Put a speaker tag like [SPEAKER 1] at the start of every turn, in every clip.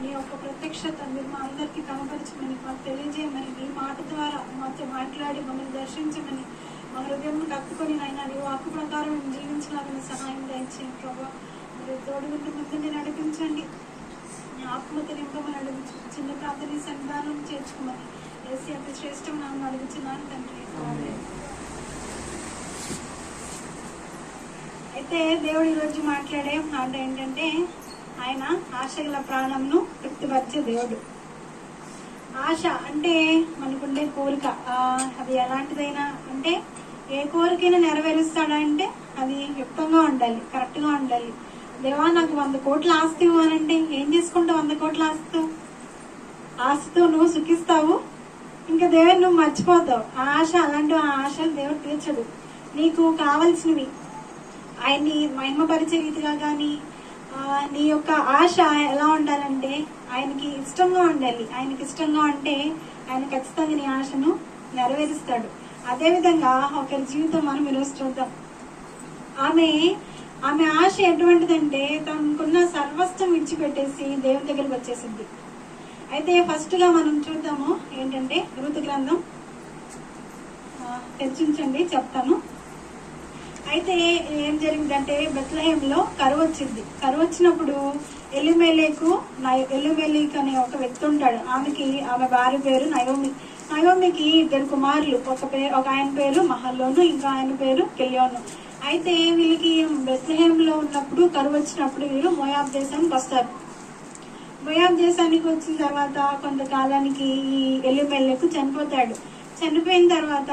[SPEAKER 1] నీ యొక్క ప్రత్యక్షత మీరు మా అందరికీ కనపరచమని, మాకు తెలియజేయమని, నీ మాట ద్వారా మాతో మాట్లాడి మమ్మల్ని దర్శించమని, మా హృదయం కట్టుకొని నాయన నీ వాక్కు ప్రకారం జీవించడానికి సహాయం దయచేయండి ప్రభా. మీరు తోడుగుంటూ ముందుని నడిపించండి, నీ ఆత్మతో నింపమని అడుగుచు చిన్న ప్రార్థన సన్నిధానం చేర్చుకోమని ఏసీ అతి శ్రేష్టం నామమున అడుగుచున్నాను తండ్రి. అయితే దేవుడు ఈరోజు మాట్లాడే మాట ఏంటంటే, ఆయన ఆశగల ప్రాణంను తృప్తిపరిచే దేవుడు. ఆశ అంటే మనకుండే కోరిక, అది ఎలాంటిదైనా అంటే ఏ కోరికైనా నెరవేరుస్తాడా అంటే అది యుక్తంగా ఉండాలి, కరెక్ట్గా ఉండాలి. దేవా నాకు 100 కోట్ల ఆస్తి ఇవ్వాలంటే ఏం చేసుకుంటావు? 100 కోట్ల ఆస్తితో నువ్వు సుఖిస్తావు, ఇంకా దేవుడు నువ్వు మర్చిపోతావు. ఆశ అలాంటి ఆశలు దేవుడు తీర్చడు. నీకు కావలసినవి ఆయన్ని మహిమపరిచే రీతిగా కానీ నీ యొక్క ఆశ ఎలా ఉండాలంటే ఆయనకి ఇష్టంగా ఉండాలి. ఆయనకి ఇష్టంగా ఉంటే ఆయన ఖచ్చితంగా నీ ఆశను నెరవేరుస్తాడు. అదేవిధంగా ఒకరి జీవితం మనం ఈరోజు చూద్దాం. ఆమె ఆశ ఎటువంటిదంటే తనకున్న సర్వస్వం విడిచిపెట్టేసి దేవుని దగ్గరికి వచ్చేసింది. అయితే ఫస్ట్ గా మనం చూద్దాము ఏంటంటే రూతు గ్రంథం తెరిచించండి, చెప్తాను. అయితే ఏం జరిగిందంటే బెత్లెహేంలో కరువు వచ్చింది. కరువు వచ్చినప్పుడు ఎలిమెలెకు అనే ఒక వ్యక్తి ఉంటాడు. ఆమె భార్య పేరు నయోమి. నయోమికి 2 కుమారులు, ఒక ఆయన పేరు మహల్లోను, ఇంకా ఆయన పేరు కెలియోను. అయితే వీళ్ళకి బెత్లెహేంలో ఉన్నప్పుడు కరువు వచ్చినప్పుడు వీళ్ళు మోయాబ్ దేశానికి వస్తారు. మోయాబ్ దేశానికి వచ్చిన తర్వాత కొంతకాలానికి ఈ ఎలిమెలెకు చనిపోతాడు. చనిపోయిన తర్వాత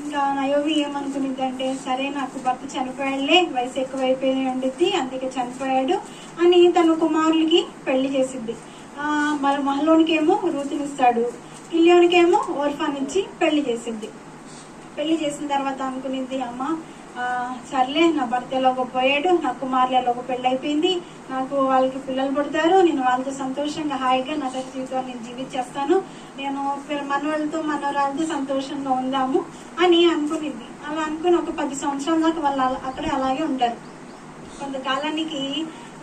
[SPEAKER 1] ఇంకా నయోమి ఏమనుకునిద్దంటే, సరే నాకు భర్త చనిపోయాడులే, వయసు ఎక్కువైపోయి ఉండిద్ది, అందుకే చనిపోయాడు అని తన కుమారులకి పెళ్లి చేసిద్ది. మహలోనికేమో రూతునిస్తాడు, కిలియోనికేమో ఓర్ఫాన్ ఇచ్చి పెళ్లి చేసిద్ది. పెళ్లి చేసిన తర్వాత అనుకునిద్ది, అమ్మ సర్లే నా భర్త ఎలాగో పోయాడు, నా కుమారులు ఎలాగో పెళ్లి అయిపోయింది, నాకు వాళ్ళకి పిల్లలు పుడతారు, నేను వాళ్ళతో సంతోషంగా హాయిగా నా జీవితాన్ని నేను జీవించేస్తాను, నేను మనవాళ్ళతో మనవరాలతో సంతోషంగా ఉందాము అని అనుకునింది. అలా అనుకుని ఒక 10 సంవత్సరాల దాకా వాళ్ళు అక్కడే అలాగే ఉంటారు. కొంతకాలానికి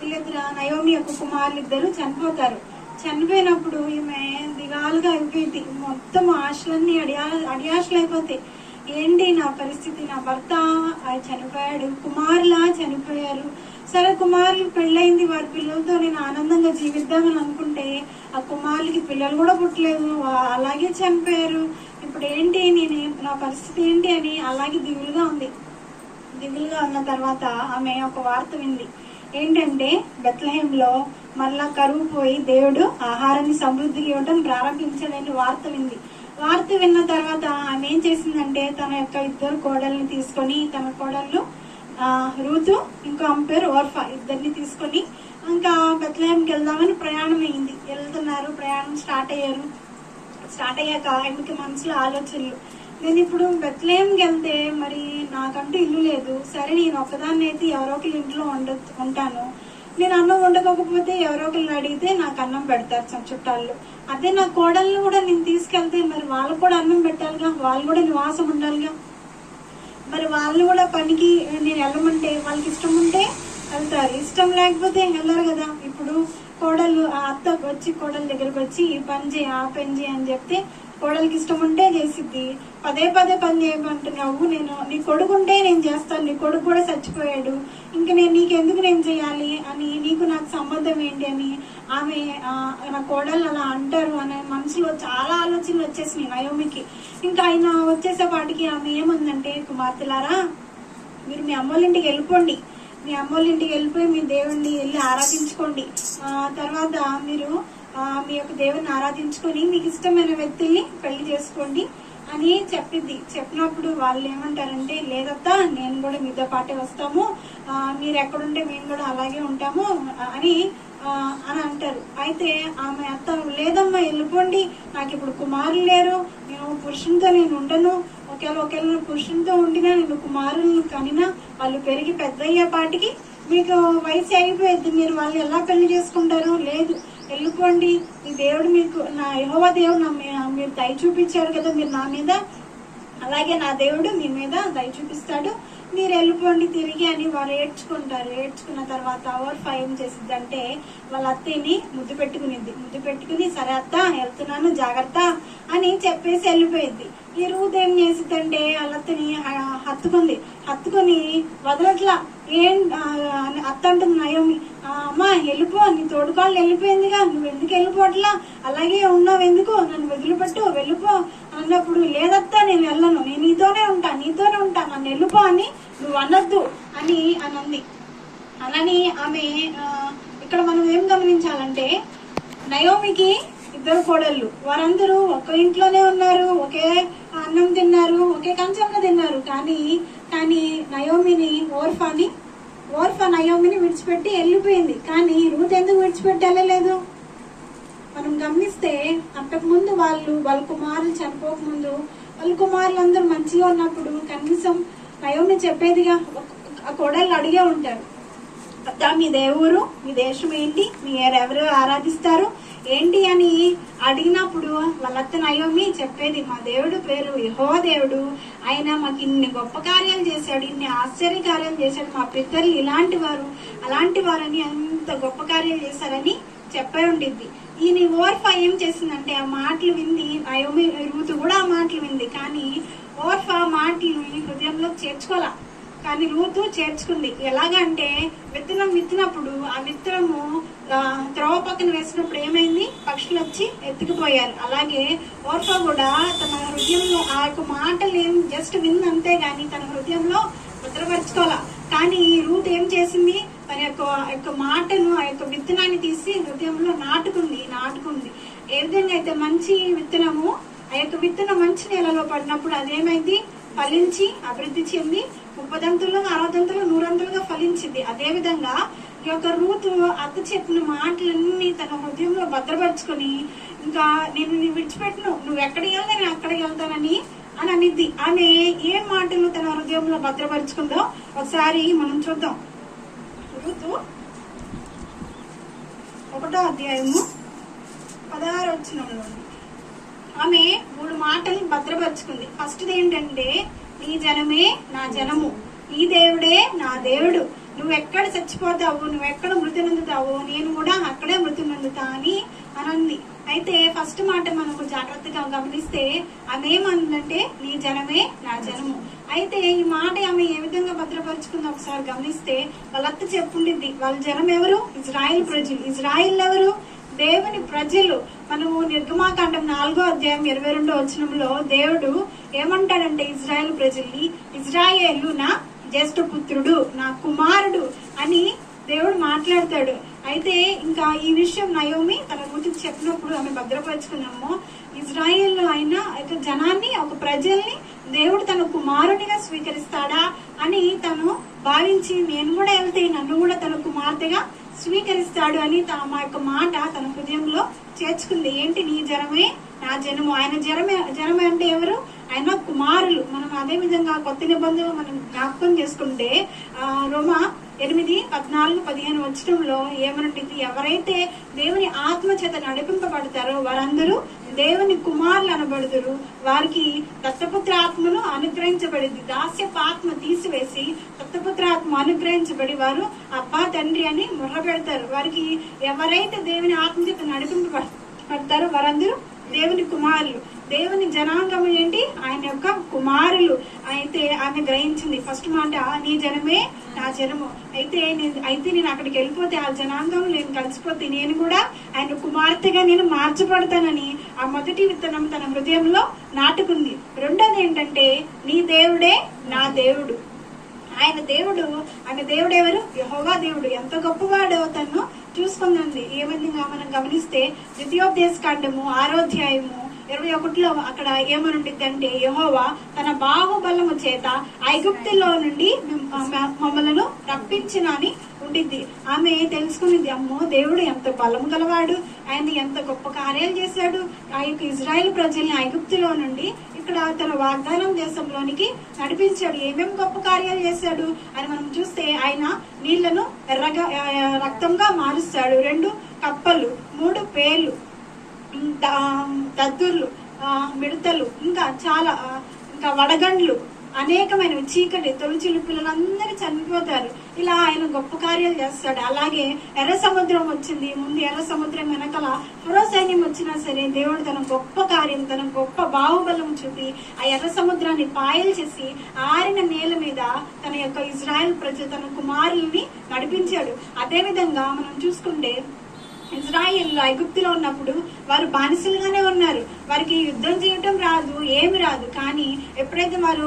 [SPEAKER 1] వీళ్ళిద్దరు నయోమి యొక్క కుమారులు ఇద్దరు చనిపోతారు. చనిపోయినప్పుడు ఈమె దిగాలుగా అయిపోయింది. మొత్తం ఆశలన్నీ అడియాశలు అయిపోతాయి. ఏంటి నా పరిస్థితి, నా భర్త చనిపోయాడు, కుమారులా చనిపోయారు, సరే కుమారులు పెళ్ళయింది, వారి పిల్లలతో నేను ఆనందంగా జీవిద్దామని అనుకుంటే ఆ కుమారులకి పిల్లలు కూడా పుట్టలేదు, అలాగే చనిపోయారు, ఇప్పుడు ఏంటి నా పరిస్థితి ఏంటి అని అలాగే దిగులుగా ఉంది. దిగులుగా ఉన్న తర్వాత ఆమె ఒక వార్త వింది. ఏంటంటే బెత్లెహేంలో మరలా కరువు పోయి దేవుడు ఆహారాన్ని సమృద్ధిగా ఇవ్వడం ప్రారంభించాడని వార్త వింది. వార్త విన్న తర్వాత ఆమె ఏం చేసిందంటే తన యొక్క 2 కోడల్ని తీసుకొని, తన కోడళ్ళు రూతు, ఇంకో ఆమె పేరు ఓర్ఫా, ఇద్దరిని తీసుకొని ఇంకా బెత్లెహేంకి వెళ్దామని ప్రయాణం అయింది. వెళ్తున్నారు, ప్రయాణం స్టార్ట్ అయ్యాక ఆమెకి మనసులో ఆలోచనలు, నేను ఇప్పుడు బెత్లెహేంకి వెళ్తే మరి నాకంటూ ఇల్లు లేదు, సరే నేను ఒక్కదాన్ని అయితే ఎవరో ఒకరి ఇంట్లో ఉంటాను, నేను అన్నం వండుకోకపోతే ఎవరో ఒకరిని అడిగితే నాకు అన్నం పెడతారు చుట్టాలు, అదే నా కోడళ్ళు కూడా నేను తీసుకెళ్తే మరి వాళ్ళకు కూడా అన్నం పెట్టాలిగా, వాళ్ళు కూడా నివాసం ఉండాలిగా, మరి వాళ్ళు కూడా పనికి నేను వెళ్ళమంటే వాళ్ళకి ఇష్టం ఉంటే వెళ్తారు, ఇష్టం లేకపోతే వెళ్ళరు కదా. ఇప్పుడు కోడలు అత్త వచ్చి కోడల దగ్గరకు వచ్చి ఈ పని చేయి ఆ పని చేయి అని చెప్తే కోడలికి ఇష్టం ఉంటే చేసిద్ది. పదే పని చేయమంటున్నావు, నేను నీ కొడుకు ఉంటే నేను చేస్తాను, నీ కొడుకు కూడా చచ్చిపోయాడు, ఇంకా నీకెందుకు నేను చేయాలి అని, నీకు నాకు సంబంధం ఏంటి అని ఆమె నా కోడలు అలా అంటారు అనే మనసులో చాలా ఆలోచనలు వచ్చేసినాయి నయోమికి. ఇంకా ఆయన వచ్చేసేపాటికి ఆమె ఏమందంటే, కుమార్తెలారా మీరు మీ అమ్మోళ్ళింటికి వెళ్ళిపోండి, మీ అమ్మోళ్ళింటికి వెళ్ళిపోయి మీ దేవుణ్ణి వెళ్ళి ఆరాధించుకోండి, తర్వాత మీరు మీ యొక్క దేవుని ఆరాధించుకొని మీకు ఇష్టమైన వ్యక్తుల్ని పెళ్లి చేసుకోండి అని చెప్పింది. చెప్పినప్పుడు వాళ్ళు ఏమంటారంటే, లేదత్తా నేను కూడా మీతో పాటే వస్తాము, మీరు ఎక్కడుంటే మేము కూడా అలాగే ఉంటాము అని అంటారు. అయితే ఆమె అత్త, లేదమ్మా వెళ్ళిపోండి, నాకు ఇప్పుడు కుమారులు లేరు, పురుషునితో నేను ఉండను, ఒకవేళ పురుషునితో ఉండినా నేను కుమారులను కనినా వాళ్ళు పెరిగి పెద్ద అయ్యేపాటికి మీకు వయసు అయిపోయింది, మీరు వాళ్ళు ఎలా పెళ్లి చేసుకుంటారు, లేదు వెళ్ళిపోండి, ఈ దేవుడు మీకు నా యెహోవా దేవుడు మీరు దయ చూపించారు కదా మీరు నా మీద, అలాగే నా దేవుడు మీ మీద దయ చూపిస్తాడు, మీరు వెళ్ళిపోండి తిరిగి అని వారు ఏడ్చుకుంటారు. ఏడ్చుకున్న తర్వాత ఓర్ఫా ఏం చేసిద్దంటే వాళ్ళ అత్తయ్యని ముద్దు పెట్టుకుని సరే అత్త వెళ్తున్నాను జాగ్రత్త అని చెప్పేసి వెళ్ళిపోయింది. ఈ రూత్ ఏం చేసిద్దంటే వాళ్ళ అత్తని హత్తుకొని వదలట్లా. అత్త అంటుంది నయోమి, అమ్మా వెళ్ళిపో, నీ తోడుకోళ్ళు వెళ్ళిపోయిందిగా, నువ్వు ఎందుకు వెళ్ళిపోవట్లా, అలాగే ఉన్నావు ఎందుకు, నన్ను వదిలిపెట్టు వెళ్ళిపో అన్నప్పుడు లేదత్తా నేను వెళ్ళను, నేను నీతోనే ఉంటా నన్ను వెళ్ళిపో అని నువ్వు అనొద్దు అని అంది. అలాని ఆమె ఇక్కడ మనం ఏం గమనించాలంటే నయోమికి 2 కోడళ్ళు, వారందరూ ఒక ఇంట్లోనే ఉన్నారు, ఒకే అన్నం తిన్నారు, ఒకే కంచంలో తిన్నారు. కానీ నయోమిని ఓర్ఫా నయోమిని విడిచిపెట్టి వెళ్ళిపోయింది. కానీ రూత్ ఎందుకు విడిచిపెట్టి వెళ్ళలేదు? మనం గమనిస్తే అంతకుముందు వాళ్ళ కుమారులు చనిపోకముందు వాళ్ళ కుమారులు అందరూ మంచిగా ఉన్నప్పుడు కనీసం నయోమి చెప్పేదిగా ఆ కోడళ్ళు అడిగే ఉంటారు, మీ దేవురు, మీ దేశం ఏంటి, ఎవరు ఆరాధిస్తారు ఏంటి అని అడిగినప్పుడు వాళ్ళత్త నయోమి చెప్పేది, మా దేవుడు పేరు యెహోవా దేవుడు, ఆయన మాకు ఇన్ని గొప్ప కార్యాలు చేశాడు, ఇన్ని ఆశ్చర్య కార్యాలు చేశాడు, మా పితరులు అలాంటి వారని అంత గొప్ప కార్యాలు చేశారని చెప్పే ఉండిద్ది. ఈయన ఓర్ఫా ఏం చేసిందంటే ఆ మాటలు వింది, నయోమి రూతు కూడా ఆ మాటలు వింది, కానీ ఓర్ఫా మాటలు హృదయంలో చేర్చుకోవాలా. కానీ రూతు చేర్చుకుంది. ఎలాగంటే విత్తనం విత్తినప్పుడు ఆ విత్తనము త్రోవ పక్కన వేసినప్పుడు ఏమైంది, పక్షులు వచ్చి ఎత్తుకుపోయారు. అలాగే ఓర్ఫా కూడా తన హృదయంలో ఆ యొక్క మాటలు ఏం జస్ట్ విందంతే గాని తన హృదయంలో భద్రపరచుకోవాలా. కానీ రూత్ ఏం చేసింది, తన యొక్క మాటను ఆ యొక్క విత్తనాన్ని తీసి హృదయంలో నాటుకుంది. ఏ విధంగా అయితే మంచి విత్తనము ఆ యొక్క విత్తనం మంచి నేలలో పడినప్పుడు అదేమైంది, ఫలించి అభివృద్ధి చెంది 30 60 100 ఫలించింది. అదే విధంగా ఈ యొక్క రూతు అత్త చెప్పిన మాటలన్నీ తన హృదయంలో భద్రపరుచుకొని, ఇంకా నేను విడిచిపెట్టను, నువ్వు ఎక్కడికి వెళ్తా నేను అక్కడికి వెళ్తానని అనిద్ది. ఆమె ఏ మాటలు తన హృదయంలో భద్రపరుచుకుందో ఒకసారి మనం చూద్దాం. రూతు 1వ అధ్యాయము 16వ వచనంలో ఆమె 3 మాటలు భద్రపరుచుకుంది. ఫస్ట్ది ఏంటంటే, నీ జనమే నా జనము, నీ దేవుడే నా దేవుడు, నువ్వెక్కడ చచ్చిపోతావు, నువ్వెక్కడ మృతి నందుతావు, నేను కూడా అక్కడే మృతి నందుతా అని అనంది. అయితే ఫస్ట్ మాట మనకు జాగ్రత్తగా గమనిస్తే ఆమె ఏమందంటే, నీ జనమే నా జనము. అయితే ఈ మాట ఆమె ఏ విధంగా భద్రపరుచుకుందో ఒకసారి గమనిస్తే, వాళ్ళత్త చెప్పుండిద్ది, వాళ్ళ జనం ఎవరు, ఇజ్రాయిల్ ప్రజలు. ఇజ్రాయిల్ ఎవరు, దేవుని ప్రజలు. మనము నిర్గమాకాండం 4వ అధ్యాయం 22వ వచనంలో దేవుడు ఏమంటాడంటే ఇజ్రాయెల్ ప్రజల్ని, ఇజ్రాయేలు నా జ్యేష్ఠ పుత్రుడు, నా కుమారుడు అని దేవుడు మాట్లాడతాడు. అయితే ఇంకా ఈ విషయం నయోమి తన కూతురికి చెప్పినప్పుడు ఆమె భద్రపరుచుకున్నాము. ఇజ్రాయేల్ అయిన జనాన్ని, ఒక ప్రజల్ని దేవుడు తన కుమారునిగా స్వీకరిస్తాడా అని తను భావించి, నేను కూడా వెళ్తే నన్ను కూడా తన కుమార్తెగా స్వీకరిస్తాడు అని మా యొక్క మాట తన హృదయంలో చేర్చుకుంది. ఏంటి, నీ జనమే నా జనము. ఆయన జనమే అంటే ఎవరు, ఆయన కుమారులు. మనం అదే విధంగా కొత్త నిబంధనలు మనం జ్ఞాపకం చేసుకుంటే రోమా 8:14-15 వచనంలో ఏమనుంటుంది, ఎవరైతే దేవుని ఆత్మ చేత నడిపింపబడతారో వారందరూ దేవుని కుమారులు అనబడుదురు, వారికి దత్తపుత్ర ఆత్మను అనుగ్రహించబడింది. దాస్యపు ఆత్మ తీసివేసి దత్తపుత్ర ఆత్మ అనుగ్రహించబడి వారు అబ్బా తండ్రి అని మొర్ర పెడతారు. వారికి ఎవరైతే దేవుని ఆత్మ చేత నడిపింపబడతారో వారందరూ దేవుని కుమారులు. దేవుని జనాంగం ఏంటి, ఆయన యొక్క కుమారులు. అయితే ఆమె గ్రహించింది ఫస్ట్ మాట, నీ జనమే నా జనము. అయితే నేను అక్కడికి వెళ్ళిపోతే ఆ జనాంగం నేను కలిసిపోతే నేను కూడా ఆయన కుమార్తెగా నేను మార్చబడతానని ఆ మొదటి విత్తనం తన హృదయంలో నాటుకుంది. రెండోది ఏంటంటే, నీ దేవుడే నా దేవుడు. ఆయన దేవుడు, ఆమె దేవుడు ఎవరు, యెహోవా దేవుడు. ఎంత గొప్పవాడో తను చూసుకుందండి. ఏ విధంగా మనం గమనిస్తే ద్వితీయోపదేశకాండము 6వ అధ్యాయము 21లో అక్కడ ఏమనుండిద్దంటే, యెహోవా తన బాహుబలము చేత ఐగుప్తులో నుండి మమ్మలను రప్పించిన అని ఉండిద్ది. ఆమె తెలుసుకునింది, అమ్మో దేవుడు ఎంత బలము గలవాడు, ఆయన ఎంత గొప్ప కార్యాలు చేశాడు, ఆ యొక్క ఇజ్రాయెల్ ప్రజల్ని ఐగుప్తులో నుండి ఇక్కడ తన వాగ్దానం దేశంలోనికి నడిపించాడు, ఏమేమి గొప్ప కార్యాలు చేశాడు అని మనం చూస్తే, ఆయన నీళ్లను ఎర్రగా రక్తంగా మారుస్తాడు, 2 కప్పలు, 3 పేర్లు, దద్దుర్లు, మిడతలు, ఇంకా వడగండ్లు, అనేకమైన చీకటి తొలిచిలు పిల్లలందరూ చనిపోతారు. ఇలా ఆయన గొప్ప కార్యాలు చేస్తాడు. అలాగే ఎర్ర సముద్రం వచ్చింది, ముందు ఎర్ర సముద్రం వెనకాల ఫరో సైన్యం వచ్చినా సరే దేవుడు తన గొప్ప కార్యం, తన గొప్ప బాహుబలం చూపి ఆ ఎర్ర సముద్రాన్ని పాయలు చేసి ఆరిన నేల మీద తన యొక్క ఇజ్రాయెల్ ప్రజలు తన కుమారుల్ని నడిపించాడు. అదే విధంగా మనం చూసుకుంటే ఇజ్రాయిల్ ఐగుప్తులో ఉన్నప్పుడు వారు బానిసలుగానే ఉన్నారు. వారికి యుద్ధం చేయటం రాదు, ఏమి రాదు. కానీ ఎప్పుడైతే వారు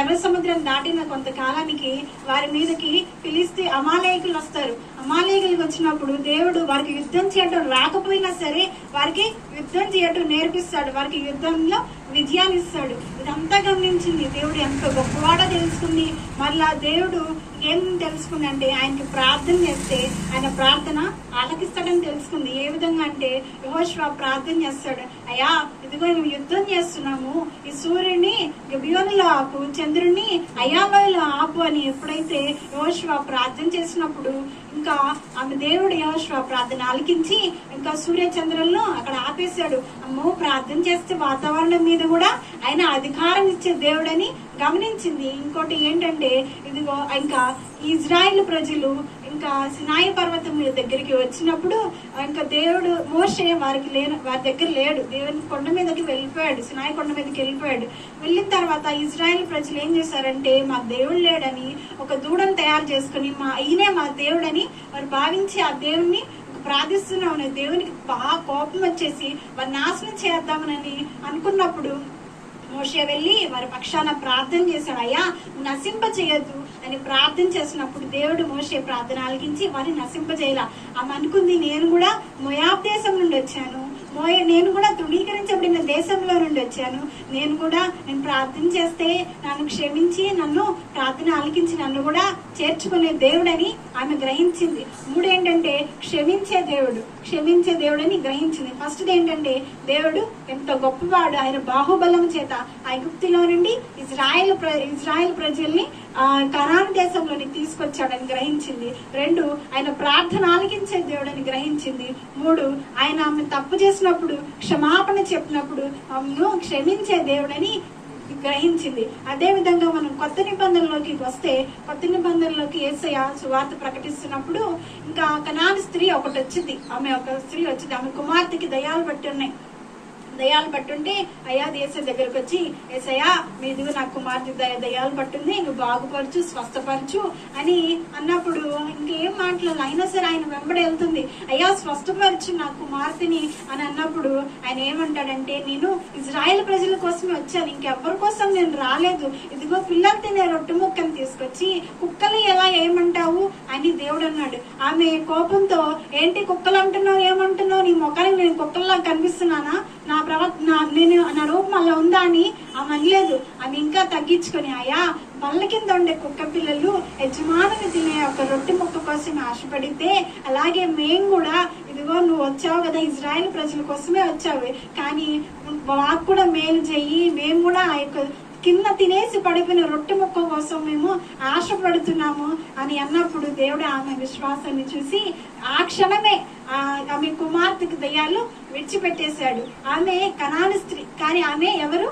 [SPEAKER 1] ఎర్ర సముద్రం దాటిన కొంతకాలానికి వారి మీదకి పిలిస్తే అమాలేకులు వస్తారు. అమాలేకులు వచ్చినప్పుడు దేవుడు వారికి యుద్ధం చేయటం రాకపోయినా సరే వారికి యుద్ధం చేయటం నేర్పిస్తాడు, వారికి యుద్ధంలో విజయాన్ని ఇస్తాడు. ఇదంతా గమనించింది దేవుడు ఎంత గొప్పవాడో తెలుసుకుంది. మళ్ళా దేవుడు ఏం తెలుసుకుంది అంటే ఆయనకి ప్రార్థన చేస్తే ఆయన ప్రార్థన ఆలకిస్తాడని తెలుసుకుంది. ఏ విధంగా అంటే యెహోషువ ప్రార్థన చేస్తాడు, అయ్యా ఇదిగో మేము యుద్ధం చేస్తున్నాము, ఈ సూర్యుడిని గిబియోనులో ఆపు, చంద్రుడిని అయాలోయలో ఆపు అని ఎప్పుడైతే యెహోషువ ప్రార్థన చేసినప్పుడు ఇంకా ఆమె దేవుడు యెహోషువ ప్రార్థన ఆలకించి ఇంకా సూర్య చంద్రులను అక్కడ ఆపేశాడు. అమ్మో ప్రార్థన చేస్తే వాతావరణం మీద కూడా ఆయన అధికారం ఇచ్చే దేవుడని గమనించింది. ఇంకోటి ఏంటంటే ఇదిగో ఇంకా ఇజ్రాయిల్ ప్రజలు ఇంకా సినాయి పర్వతం మీద దగ్గరికి వచ్చినప్పుడు ఇంకా దేవుడు మోషే వారి దగ్గర లేడు, దేవుని కొండ మీదకి వెళ్ళిపోయాడు, సినాయి కొండ మీదకి వెళ్ళిపోయాడు. వెళ్ళిన తర్వాత ఇజ్రాయిల్ ప్రజలు ఏం చేశారంటే మాకు దేవుడు లేడని ఒక దూడను తయారు చేసుకుని ఈయనే మా దేవుడని వారు భావించి ఆ దేవుణ్ణి ప్రార్థిస్తున్నామని దేవునికి బాగా కోపం వచ్చేసి వారు నాశనం చేద్దామని అనుకున్నప్పుడు మోషే వెళ్ళి వారి పక్షాన ప్రార్థన చేశాడు, అయ్యా నశింప చేయొద్దు అని ప్రార్థన చేసినప్పుడు దేవుడు మోషే ప్రార్థన ఆలకించి వారిని నశింపజేయాల. ఆమె అనుకుంది, నేను కూడా మోయాబ్ దేశం నుండి వచ్చాను, నేను కూడా తృణీకరించబడిన దేశంలో నుండి వచ్చాను, నేను ప్రార్థన చేస్తే నన్ను క్షమించి నన్ను ప్రార్థన ఆలకించి నన్ను కూడా చేర్చుకునే దేవుడని ఆమె గ్రహించింది. మూడేంటంటే క్షమించే దేవుడని గ్రహించింది. ఫస్ట్ ఏంటంటే దేవుడు ఎంత గొప్పవాడు, ఆయన బాహుబలం చేత ఐగుప్తులో నుండి ఇజ్రాయెల్ ప్రజల్ని కనాను దేశంలోని తీసుకొచ్చాడని గ్రహించింది. 2 ఆయన ప్రార్థన ఆలకించే దేవుడని గ్రహించింది. 3 ఆయన ఆమె తప్పు చేసినప్పుడు క్షమాపణ చెప్పినప్పుడు ఆమెను క్షమించే దేవుడని గ్రహించింది. అదే విధంగా మనం కొత్త నిబంధనలోకి వస్తే, కొత్త నిబంధనలోకి యేసయ్య సువార్త ప్రకటిస్తున్నప్పుడు ఇంకా కనాను స్త్రీ ఒకటి వచ్చింది, ఒక స్త్రీ వచ్చింది, ఆమె కుమార్తెకి దయ్యాలు పట్టుంటే అయ్యా దేశం దగ్గరకు వచ్చి యేసయ్యా మీదిగా నా కుమార్తె దయ్యాలు పట్టుంది, నువ్వు బాగుపరచు, స్వస్థపరచు అని అన్నప్పుడు ఇంకేం మాట్లాడాలి. అయినా సరే ఆయన వెంబడి వెళ్తుంది, అయ్యా స్వస్థపరచు నా కుమార్తెని అని అన్నప్పుడు ఆయన ఏమంటాడంటే నేను ఇజ్రాయెల్ ప్రజల కోసమే వచ్చాను, ఇంకెవ్వరి కోసం నేను రాలేదు. ఇదిగో పిల్లలు తినే రొట్టె ముక్కని తీసుకొచ్చి కుక్కలు ఎలా ఏమంటావు అని దేవుడు అన్నాడు. ఆమె కోపంతో ఏంటి కుక్కలు అంటున్నావు, ఏమంటున్నావు, నీ ముఖానికి నేను కుక్కల్లా కనిపిస్తున్నానా, నా రూపం అలా ఉందా అని ఆమె అనలేదు. ఆమె ఇంకా తగ్గించుకొని అయ్యా బల్ల కింద ఉండే కుక్క పిల్లలు యజమానులు తినే ఒక రొట్టె ముక్క కోసం ఆశపడితే అలాగే మేము కూడా ఇదిగో నువ్వు వచ్చావు కదా ఇజ్రాయెల్ ప్రజల కోసమే వచ్చావు, కానీ మాకు కూడా మేలు చెయ్యి, మేము కూడా ఆ యొక్క కింద తినేసి పడిపోయిన రొట్టె ముక్క కోసం మేము ఆశపడుతున్నాము అని అన్నప్పుడు దేవుడు ఆమె విశ్వాసాన్ని చూసి ఆ క్షణమే ఆమె కుమార్తెకి దయ్యాలు విడిచిపెట్టేశాడు. ఆమె కనాను స్త్రీ, కానీ ఆమె ఎవరు?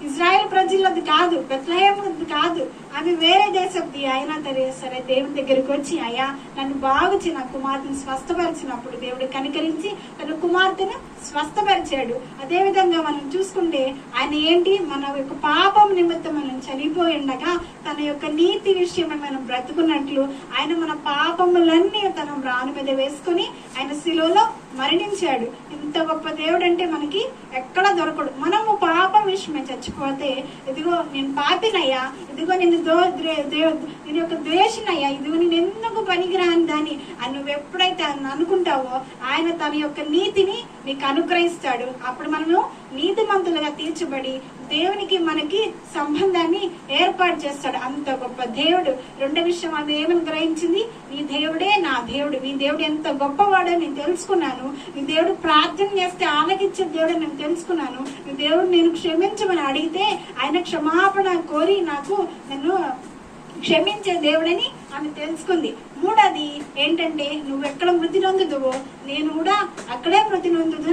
[SPEAKER 1] ఇజ్రాయెల్ ప్రజలది కాదు, బెత్లెహేముది కాదు, ఆమె వేరే దేశంది. అయినా సరే దేవుని దగ్గరికి వచ్చి అయ్యా నన్ను బాగుచి నా కుమార్తెను స్వస్థపరిచినప్పుడు దేవుడు కనికరించి తన కుమార్తెను స్వస్థపరిచాడు. అదే విధంగా మనం చూసుకుంటే ఆయన ఏంటి, మన యొక్క పాపం నిమిత్తం మనం చనిపోయి ఉండగా తన యొక్క నీతి విషయమై మనం బ్రతుకున్నట్లు ఆయన మన పాపములన్నీ తన రాను మీద వేసుకుని ఆయన శిలువలో మరణించాడు. ఇంత గొప్ప దేవుడు అంటే మనకి ఎక్కడ దొరకడు. మనము పాపం విషయమై చచ్చిపోతే ఇదిగో నేను పాపినయ్యా, ఇదిగో నేను యొక్క ద్వేషనయ్యా, ఇదిగో నేను ఎందుకు పనికిరాని దాన్ని అని నువ్వు ఎప్పుడైతే అనుకుంటావో ఆయన తన యొక్క నీతిని నీకు అనుగ్రహిస్తాడు. అప్పుడు మనము నీతిమంతులుగా తీర్చబడి దేవునికి మనకి సంబంధాన్ని ఏర్పాటు చేస్తాడు. అంత గొప్ప దేవుడు. 2వ విషయం ఆమె ఏమని గ్రహించింది, నీ దేవుడే నా దేవుడు, నీ దేవుడు ఎంత గొప్పవాడో నేను తెలుసుకున్నాను, నీ దేవుడు ప్రార్థన చేస్తే ఆలకించే దేవుడు నేను తెలుసుకున్నాను, నీ దేవుడు నేను క్షమించమని అడిగితే ఆయన క్షమాపణ కోరి నన్ను క్షమించే దేవుడని ఆమె తెలుసుకుంది. మూడోది ఏంటంటే, నువ్వు ఎక్కడ మృతి నొందుదువో నేను కూడా అక్కడే మృతి నొందుదు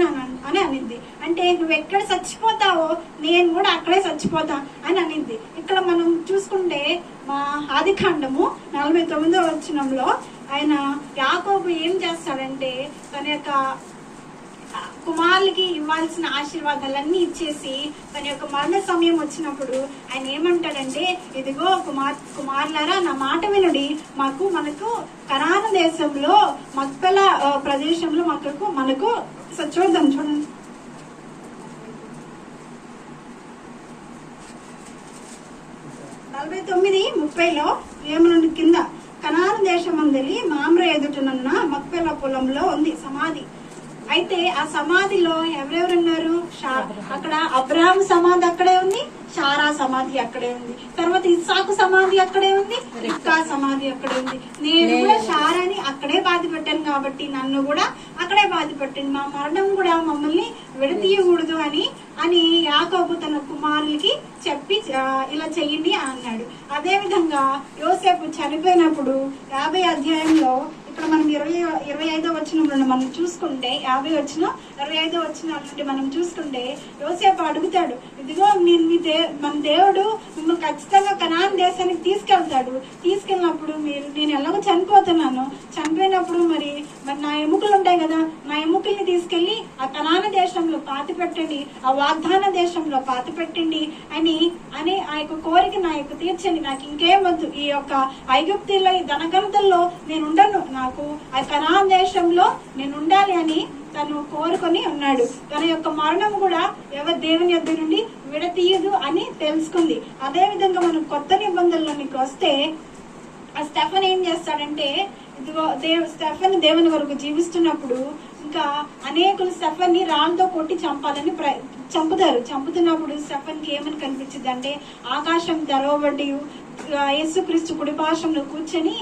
[SPEAKER 1] అని అనింది. అంటే నువ్వు ఎక్కడ చచ్చిపోతావో నేను కూడా అక్కడే చచ్చిపోతా అని అనింది. ఇక్కడ మనం చూసుకుంటే మా ఆదికాండము 49వ వచనంలో ఆయన యాకోబు ఏం చేస్తాడంటే, తన యొక్క కుమారులకి ఇవ్వాల్సిన ఆశీర్వాదాలన్నీ ఇచ్చేసి తన యొక్క మరణ సమయం వచ్చినప్పుడు ఆయన ఏమంటాడంటే, ఇదిగో కుమారులారా నా మాట వినుడి, మనకు కనాను దేశంలో మక్పెల ప్రదేశంలో మనకు చూద్దాం చూడండి 49:30 ఏమనుండి కింద, కనాను దేశమందలి మామ్రే ఎదుటనున్న మక్పెల పొలంలో ఉంది సమాధి. అయితే ఆ సమాధిలో ఎవరెవరున్నారు? అక్కడ అబ్రహాం సమాధి అక్కడే ఉంది, శారా సమాధి అక్కడే ఉంది, తర్వాత ఇస్సాకు సమాధి అక్కడే ఉంది, రిబ్కా సమాధి అక్కడే ఉంది. నేను కూడా శారాని అక్కడే బాధ పెట్టాను కాబట్టి నన్ను కూడా అక్కడే బాధ పెట్టండి, మా మరణం కూడా మమ్మల్ని విడతీయకూడదు అని యాకోబు తన కుమారులకి చెప్పి ఇలా చెయ్యండి అన్నాడు. అదే విధంగా యోసేపు చనిపోయినప్పుడు 50వ అధ్యాయంలో ఇక్కడ మనం 25వ వచనంలో మనం చూసుకుంటే 25వ వచనం నుండి మనం చూసుకుంటే యోసేపు అడుగుతాడు, ఇదిగో మన దేవుడు మిమ్మల్ని ఖచ్చితంగా కనాన్ దేశానికి తీసుకెళ్ళినప్పుడు నేను ఎలాగో చనిపోయినప్పుడు మరి నా ఎముకలు ఉంటాయి కదా, నా ఎముకల్ని తీసుకెళ్లి ఆ కనాన దేశంలో పాతి పెట్టండి, ఆ వాగ్దాన దేశంలో పాతి పెట్టండి అని ఆ యొక్క కోరిక నా యొక్క తీర్చండి, నాకు ఇంకేం వద్దు, ఈ యొక్క ఐగుప్తుల్లో ఈ ధనగంతల్లో నేను ఉండను, నాకు ఆ కనాన్ దేశంలో నేను ఉండాలి అని తను కోరుకొని ఉన్నాడు. తన యొక్క మరణం కూడా దేవుని యొద్ద నుండి విడతీయదు అని తెలుసుకుంది. అదే విధంగా మనం కొత్త నిబంధనలోనికి వస్తే ఆ స్టెఫన్ ఏం చేస్తాడంటే, ఇదిగో స్టెఫన్ దేవుని వరకు జీవిస్తున్నప్పుడు ఇంకా అనేకులు స్టెఫన్ ని రాళ్ళతో కొట్టి చంపాలని చంపుతున్నప్పుడు స్టెఫన్ కి ఏమని కనిపించింది అంటే, ఆకాశం తెరవబడి యేసుక్రీస్తు కుడిపార్శ్వంలో కూర్చుని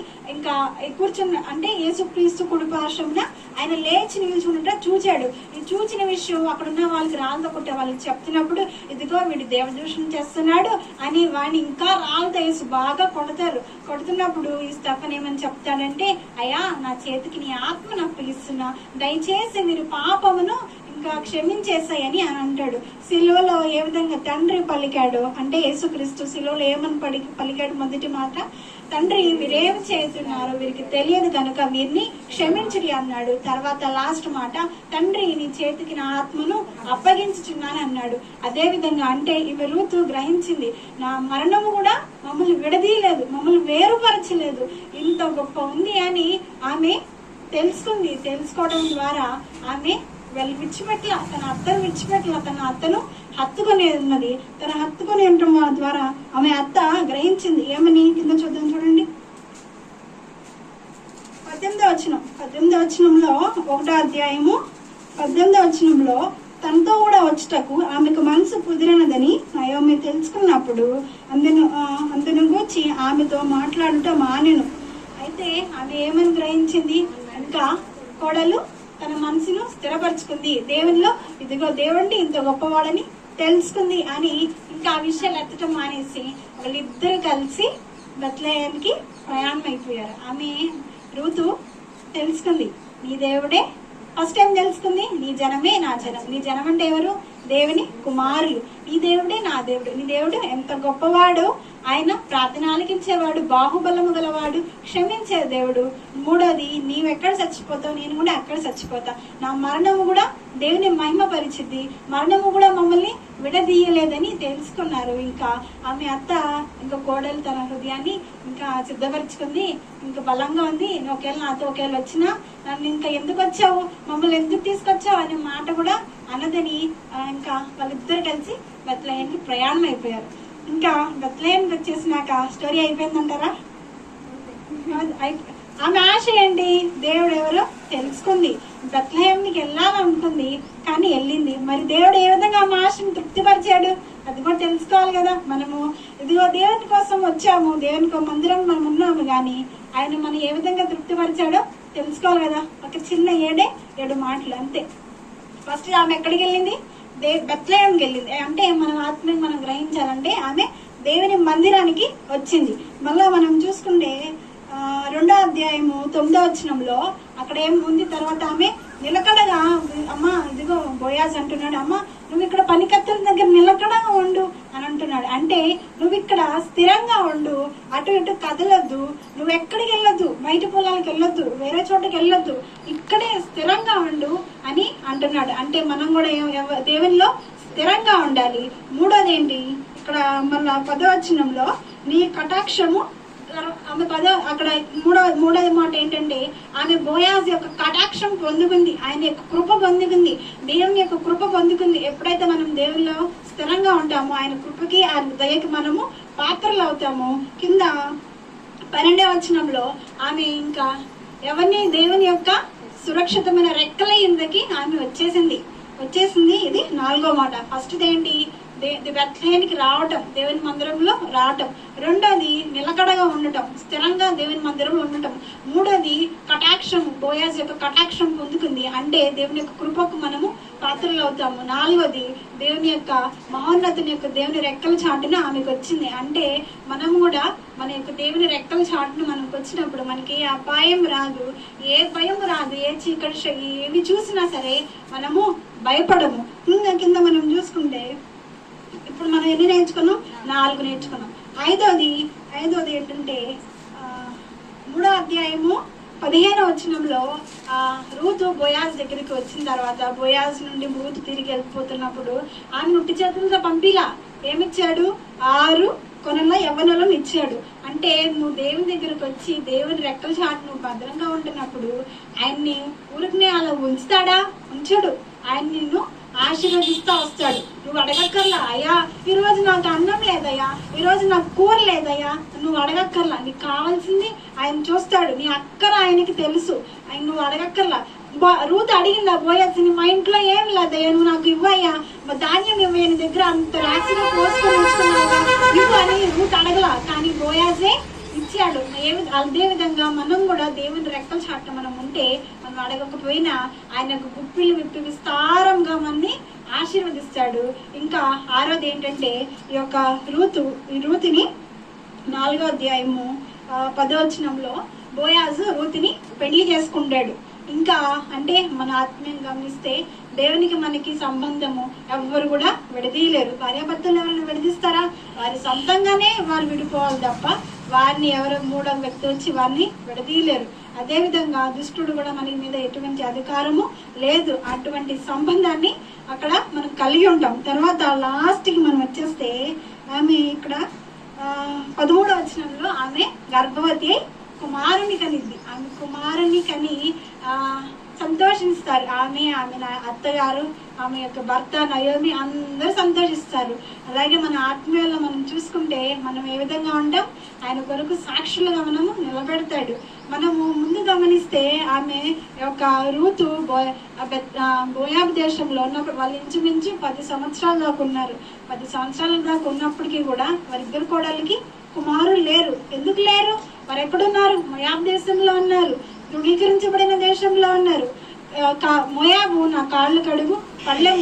[SPEAKER 1] అంటే యేసుక్రీస్తు కుడిపార్శ్వంన ఆయన లేచి నిల్చుంటే చూచాడు. ఈ చూచిన విషయం అక్కడ ఉన్న వాళ్ళకి రాళ్ళతో కొట్టే వాళ్ళకి చెప్తున్నప్పుడు, ఇదిగో వీడు దేవదూషణ చేస్తున్నాడు అని వాడిని ఇంకా రాళ్ళతో వేసి బాగా కొడుతున్నప్పుడు ఈ స్టెఫన్ ఏమని చెప్తాడంటే, అయ్యా నా చేతికి నీ ఆత్మ నాకు పిలుస్తున్నా, దయచేసి మీరు పాపమును ఇంకా క్షమించేసాయని అని అంటాడు. సిలువలో ఏ విధంగా తండ్రి పలికాడు అంటే, యేసుక్రీస్తు సిలువలో ఏమని పలికాడు? మొదటి మాట, తండ్రి వీరేం చేస్తున్నారు, వీరికి తెలియదు కనుక వీరిని క్షమించడి అన్నాడు. తర్వాత లాస్ట్ మాట, తండ్రి నీ చేతికి నా ఆత్మను అప్పగించుచున్నాను అన్నాడు. అదే విధంగా అంటే ఇవి రూతు గ్రహించింది, నా మరణము కూడా మమ్మల్ని విడదీయలేదు, మమ్మల్ని వేరుపరచలేదు, ఇంత గొప్ప ఉంది అని ఆమె తెలుసుకుంది. తెలుసుకోవడం ద్వారా ఆమె విడిచిపెట్ల తన అత్తను విడిచిపెట్ల తన అత్తను హత్తుకొని ఉన్నది. తన హత్తుకొని ఉండటం ద్వారా ఆమె అత్త గ్రహించింది. ఏమని కింద చూద్దాం చూడండి, 18వ వచనంలో 1వ అధ్యాయము 18వ వచనంలో, తనతో కూడా వచ్చుటకు ఆమెకు మనసు కుదిరినదని నయోమి తెలుసుకున్నప్పుడు అందును గూర్చి ఆమెతో మాట్లాడుట మానెను. అయితే ఆమె ఏమని గ్రహించింది? ఇంకా కోడలు తన మనసును స్థిరపరచుకుంది, దేవునిలో ఇదిగో దేవుడిని ఇంత గొప్పవాడని తెలుసుకుంది అని ఇంకా ఆ విషయాలు ఎత్తటం మానేసి వాళ్ళిద్దరు కలిసి బెత్లెహేముకి ప్రయాణం అయిపోయారు. ఆమె రూతు తెలుసుకుంది, నీ దేవుడే ఫస్ట్ టైం తెలుసుకుంది, నీ జనమే నా జనం. నీ జనం అంటే ఎవరు? దేవుని కుమారులు. నీ దేవుడే నా దేవుడు. నీ దేవుడు ఎంత గొప్పవాడు, ఆయన ప్రార్థన ఆలకించేవాడు, బాహుబలము గలవాడు, క్షమించే దేవుడు. మూడోది, నీవెక్కడ చచ్చిపోతావు నేను కూడా అక్కడ చచ్చిపోతా, నా మరణము కూడా దేవుని మహిమ పరిచిద్ది, మరణము కూడా మమ్మల్ని విడదీయలేదని తెలుసుకున్నారు. ఇంకా ఆమె అత్త ఇంకా కోడలు తన హృదయాన్ని ఇంకా సిద్ధపరచుకుంది, ఇంకా బలంగా ఉంది. ఒకవేళ నాతో ఒకవేళ వచ్చినా నన్ను ఇంకా ఎందుకు వచ్చావు, మమ్మల్ని ఎందుకు తీసుకొచ్చావు అనే మాట కూడా అన్నదని ఇంకా వాళ్ళిద్దరు కలిసి బెత్లెహేముకి ప్రయాణం అయిపోయారు. ఇంకా బెత్లెహేముకి వచ్చేసినాక స్టోరీ అయిపోయిందంటారా? ఆమె ఆశ ఏంటి? దేవుడు ఎవరో తెలుసుకుంది, బెత్లెహేముకి వెళ్ళాలనుకుంది కానీ వెళ్ళింది. మరి దేవుడు ఏ విధంగా ఆమె ఆశను తృప్తిపరిచాడు అది కూడా తెలుసుకోవాలి కదా. మనము ఇదిగో దేవుని కోసం వచ్చాము, దేవునికి మందిరం మనం ఉన్నాము, కానీ ఆయన మనం ఏ విధంగా తృప్తిపరిచాడో తెలుసుకోవాలి కదా. ఒక చిన్న 7 మాటలు అంతే. ఫస్ట్ ఆమె ఎక్కడికి వెళ్ళింది? బెత్లెహేముకి వెళ్ళింది. అంటే మనం ఆత్మీయం మనం గ్రహించాలంటే ఆమె దేవుని మందిరానికి వచ్చింది. మళ్ళా మనం చూసుకుంటే రెండో అధ్యాయము 9వ వచనంలో అక్కడ ఏముంది, తర్వాత ఆమె నిలకడగా, అమ్మ ఇదిగో బోయాజ్ అంటున్నాడు, అమ్మ నువ్వు ఇక్కడ పనికత్తెల దగ్గర నిలకడగా ఉండు అని అంటున్నాడు. అంటే నువ్వు ఇక్కడ స్థిరంగా ఉండు, అటు ఇటు కదలొద్దు, నువ్వు ఎక్కడికి వెళ్ళొద్దు, బయట పొలాలకు వెళ్ళొద్దు, వేరే చోటకి వెళ్ళొద్దు, ఇక్కడే స్థిరంగా ఉండు అని అంటున్నాడు. అంటే మనం కూడా దేవునిలో స్థిరంగా ఉండాలి. మూడోది ఏంటి, ఇక్కడ మళ్ళా 10వ వచనంలో నీ కటాక్షము, ఆమె అక్కడ మూడోది మాట ఏంటంటే ఆమె బోయాజ్ యొక్క కటాక్షం పొందుకుంది, ఆయన యొక్క కృప పొందుకుంది, దేవుని యొక్క కృప పొందుకుంది. ఎప్పుడైతే మనం దేవుల్లో స్థిరంగా ఉంటామో ఆయన కృపకి, ఆయన దయకి మనము పాత్రలు అవుతాము. కింద 12వ వచనంలో ఆమె ఇంకా ఎవరిని, దేవుని యొక్క సురక్షితమైన రెక్కల కిందకి ఆమె వచ్చేసింది. ఇది 4వ మాట. ఫస్ట్ ఏంటి, బెత్లెహేముకి రావటం, దేవుని మందిరంలో రావటం. రెండోది నిలకడగా ఉండటం, స్థిరంగా దేవుని మందిరంలో ఉండటం. మూడోది కటాక్షం, బోయాజ్ యొక్క కటాక్షం పొందుకుంది, అంటే దేవుని యొక్క కృపకు మనము పాత్రలు అవుతాము. నాలుగోది దేవుని యొక్క మహోన్నతుని యొక్క దేవుని రెక్కల చాటున ఆమెకు వచ్చింది. అంటే మనం కూడా మన యొక్క దేవుని రెక్కల చాటును మనకు వచ్చినప్పుడు మనకి ఏ అపాయం రాదు, ఏ భయం రాదు, ఏ చీకటి ఏవి చూసినా సరే మనము భయపడము. కింద మనం చూసుకుంటే ఇప్పుడు మనం ఎన్ని నేర్చుకున్నాం, 4 నేర్చుకున్నాం. ఐదోది ఏంటంటే 3వ అధ్యాయము 15వ వచనంలో రూతు బోయాజ్ దగ్గరికి వచ్చిన తర్వాత, బోయాజ్ నుండి రూతు తిరిగి వెళ్ళిపోతున్నప్పుడు ఆమె నుట్టి చేతులతో పంపిలా, ఏమిచ్చాడు, 6 కొనల యవ్వనులను ఇచ్చాడు. అంటే నువ్వు దేవుని దగ్గరకు వచ్చి దేవుని రెక్కల చాటు నువ్వు భద్రంగా ఉంటున్నప్పుడు ఆయన్ని ఊరికనే అలా ఉంచుతాడా, ఉంచడు. ఆయన నిన్ను ఆశీర్వదిస్తూ వస్తాడు. నువ్వు అడగక్కర్లా, అయ్యా ఈరోజు నాకు అన్నం లేదయ్యా, ఈరోజు నాకు కూర లేదయ్యా, నువ్వు అడగక్కర్లా. నీకు కావాల్సింది ఆయన చూస్తాడు, నీ అక్కర ఆయనకి తెలుసు, ఆయన నువ్వు అడగక్కర్లా. రూత్ అడిగిందా బోయాజ్ని, మా ఇంట్లో ఏం లేదయ్యా, నువ్వు నాకు ఇవ్వయ్యా, మా ధాన్యం ఇవ్వయ్య, నీ దగ్గర అంత రాశిగా పోసుకొని ఉంచుకున్నావా, ఇవ్వు అని రూత్ అడగలా. కానీ బోయాజే ఇచ్చాడు. అదే విధంగా మనం కూడా దేవుని రెక్కల చాట మనం ఉంటే, మనం అడగకపోయినా ఆయన గుప్పిళ్ళు విప్పి విస్తారంగా మనని ఆశీర్వదిస్తాడు. ఇంకా 6వది ఏంటంటే ఈ యొక్క రూతుని 4వ అధ్యాయము 10వ వచనంలో బోయాజు రూతుని పెళ్లి చేసుకుంటాడు. ఇంకా అంటే మన ఆత్మీయం గమనిస్తే దేవునికి మనకి సంబంధము ఎవ్వరు కూడా విడదీయలేరు. భార్యాభర్తలు ఎవరైనా విడదీస్తారా, వారి సొంతంగానే వారు విడిపోవాలి తప్ప వారిని ఎవరో మూడవ వ్యక్తి వచ్చి వారిని విడదీయలేరు. అదేవిధంగా దుష్టుడు కూడా మన మీద ఎటువంటి అధికారము లేదు. అటువంటి సంబంధాన్ని అక్కడ మనం కలిగి ఉంటాం. తర్వాత లాస్ట్కి మనం వచ్చేస్తే ఆమె ఇక్కడ 13వ వచనంలో ఆమె గర్భవతి కుమారుని కనిద్ది. ఆమె కుమారుని కని సంతోషిస్తారు. ఆమె అత్తగారు, ఆమె యొక్క భర్త నయోమి అందరూ సంతోషిస్తారు. అలాగే మన ఆత్మీయుల్లో మనం చూసుకుంటే మనం ఏ విధంగా ఉంటాం, ఆయన కొరకు సాక్షులుగా మనము నిలబెడతాడు. మనము ముందు గమనిస్తే ఆమె యొక్క రూతు మోయాబు దేశంలో ఉన్నప్పుడు వాళ్ళు ఇంచుమించు 10 సంవత్సరాల దాకా ఉన్నారు. 10 సంవత్సరాల దాకా ఉన్నప్పటికీ కూడా వారిద్దరు కోడలికి కుమారులు లేరు. ఎందుకు లేరు? వారు ఎక్కడున్నారు? మోయాబు దేశంలో ఉన్నారు, ధృవీకరించబడిన దేశంలో ఉన్నారు. మోయాబు నా కాళ్ళు కడుగు, పళ్ళెం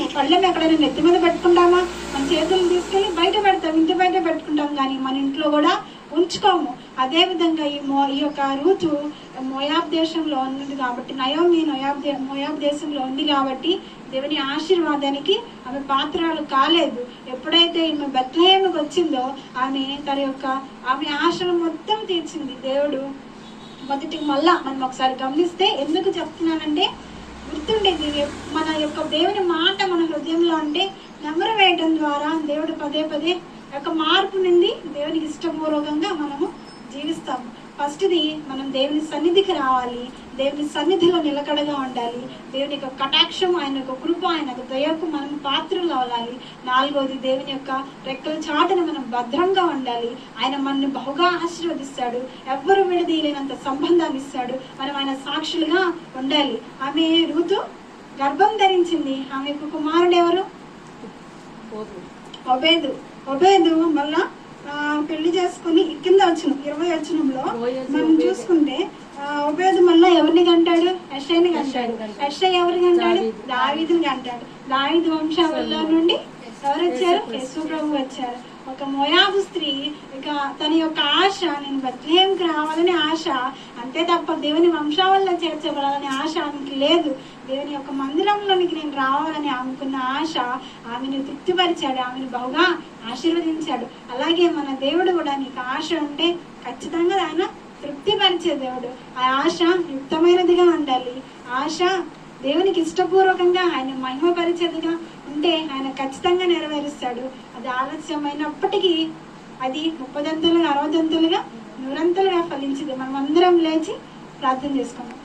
[SPEAKER 1] ఎక్కడైనా నెత్తి మీద పెట్టుకుంటామా? మన చేతులు తీసుకెళ్ళి బయట పెడతాం, ఇంటి బయట పెట్టుకుంటాం, కానీ మన ఇంట్లో కూడా ఉంచుకోము. అదేవిధంగా ఈ యొక్క రూతు మోయాబ్ దేశంలో ఉంది కాబట్టి, నయోమి మోయాబ్ దేశంలో ఉంది కాబట్టి దేవుని ఆశీర్వాదానికి ఆమె పాత్రలు కాలేదు. ఎప్పుడైతే ఈమె బెత్లెహేముకి వచ్చిందో ఆమె ఆశలు మొత్తం తీర్చింది దేవుడు. మొదటికి మళ్ళా మనం ఒకసారి గమనిస్తే, ఎందుకు చెప్తున్నానంటే గుర్తుండేది, మన యొక్క దేవుని మాట మన హృదయంలో అంటే నెమరు వేయడం ద్వారా దేవుడు పదే యొక్క మార్పు నుండి దేవునికి ఇష్టపూర్వకంగా మనము జీవిస్తాము. ఫస్ట్ది మనం దేవుని సన్నిధికి రావాలి, దేవుని సన్నిధిలో నిలకడగా ఉండాలి, దేవుని యొక్క కటాక్షం, ఆయన యొక్క కృప, ఆయన యొక్క దయకు మనం పాత్రలు అవ్వాలి. 4వది దేవుని యొక్క రెక్కల చాటును మనం భద్రంగా ఉండాలి. ఆయన మనల్ని బహుగా ఆశీర్వదిస్తాడు, ఎవ్వరు విడదీయలేనంత సంబంధాన్ని ఇస్తాడు. మనం ఆయన సాక్షులుగా ఉండాలి. ఆమె రూతు గర్భం ధరించింది. ఆమె యొక్క కుమారుడు ఎవరు? ఒబేదు మళ్ళా పెళ్లి చేసుకుని కింద వచ్చిన 20వ వచనంలో మనం చూసుకుంటే ఒబేదు మళ్ళా ఎవరిని కంటాడు? యెషైని కంటాడు. యెషై ఎవరిని కంటాడు? దావీదుని కంటాడు. దావీదు వంశావళిలో నుండి ఎవరు వచ్చారు? యేసు ప్రభు వచ్చారు. ఒక మోయాబు స్త్రీ ఇక తన యొక్క ఆశ, నేను బెత్లెహేంకి రావాలని ఆశ, అంతే తప్ప దేవుని వంశావళిలో చేర్చబడాలని ఆశ ఆమెకి లేదు. దేవుని యొక్క మందిరంలోనికి నేను రావాలని ఆమెకున్న ఆశ ఆమెను తృప్తిపరిచాడు, ఆమెను బహుగా ఆశీర్వదించాడు. అలాగే మన దేవుడు కూడా నీకు ఆశ ఉంటే ఖచ్చితంగా ఆయన తృప్తిపరిచే దేవుడు. ఆ ఆశ యుక్తమైనదిగా ఉండాలి. ఆశ దేవునికి ఇష్టపూర్వకంగా ఆయన మహిమపరిచేదిగా ఉంటే ఆయన ఖచ్చితంగా నెరవేరుస్తాడు. అది ఆలస్యమైనప్పటికీ అది 30 దంతులుగా 60 దంతులుగా 100 దంతులుగా ఫలించింది. మనం అందరం లేచి ప్రార్థన చేసుకుందాం.